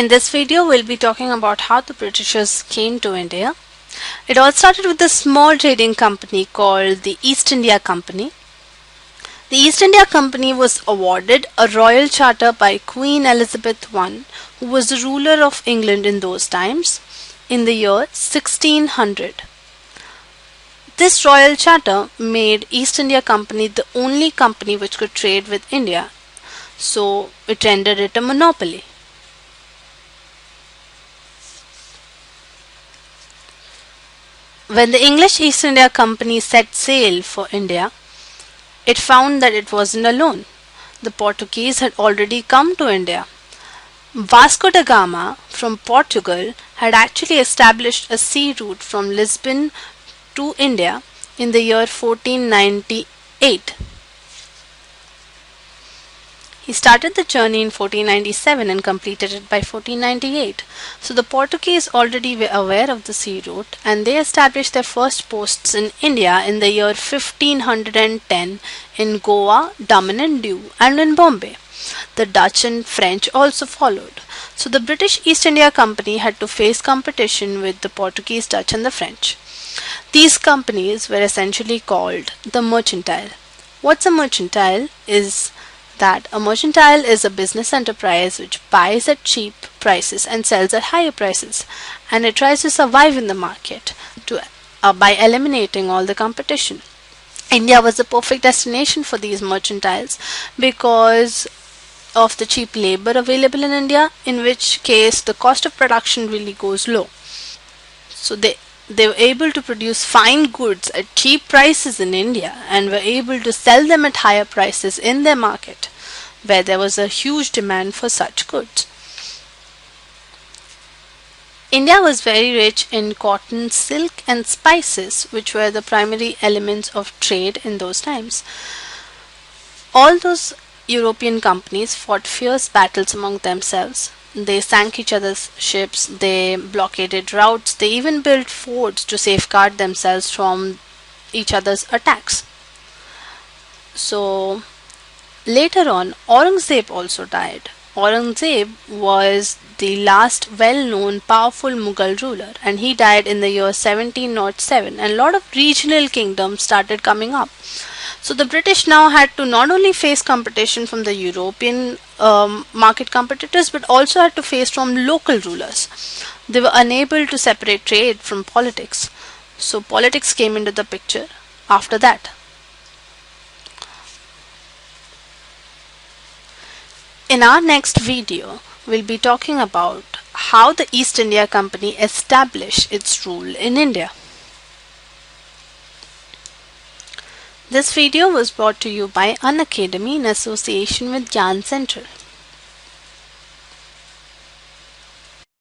In this video, we'll be talking about how the Britishers came to India. It all started with a small trading company called the East India Company. The East India Company was awarded a royal charter by Queen Elizabeth I, who was the ruler of England in those times, in the year 1600. This royal charter made East India Company the only company which could trade with India, so it rendered it a monopoly. When the English East India Company set sail for India, it found that it wasn't alone. The Portuguese had already come to India. Vasco da Gama from Portugal had actually established a sea route from Lisbon to India in the year 1498. He started the journey in 1497 and completed it by 1498. So the Portuguese already were aware of the sea route, and they established their first posts in India in the year 1510 in Goa, Daman and Diu, and in Bombay. The Dutch and French also followed. So the British East India Company had to face competition with the Portuguese, Dutch and the French. These companies were essentially called the mercantile. What's a mercantile is that a mercantile is a business enterprise which buys at cheap prices and sells at higher prices, and it tries to survive in the market by eliminating all the competition. India was the perfect destination for these mercantiles because of the cheap labor available in India, in which case the cost of production really goes low. So they were able to produce fine goods at cheap prices in India and were able to sell them at higher prices in their market, where there was a huge demand for such goods. India was very rich in cotton, silk and spices, which were the primary elements of trade in those times. All those European companies fought fierce battles among themselves. They sank each other's ships, they blockaded routes, they even built forts to safeguard themselves from each other's attacks. So later on, Aurangzeb also died. Aurangzeb was the last well-known powerful Mughal ruler, and he died in the year 1707, and a lot of regional kingdoms started coming up. So the British now had to not only face competition from the European market competitors, but also had to face from local rulers. They were unable to separate trade from politics. So politics came into the picture after that. In our next video, we'll be talking about how the East India Company established its rule in India. This video was brought to you by Unacademy in association with Gyan Central.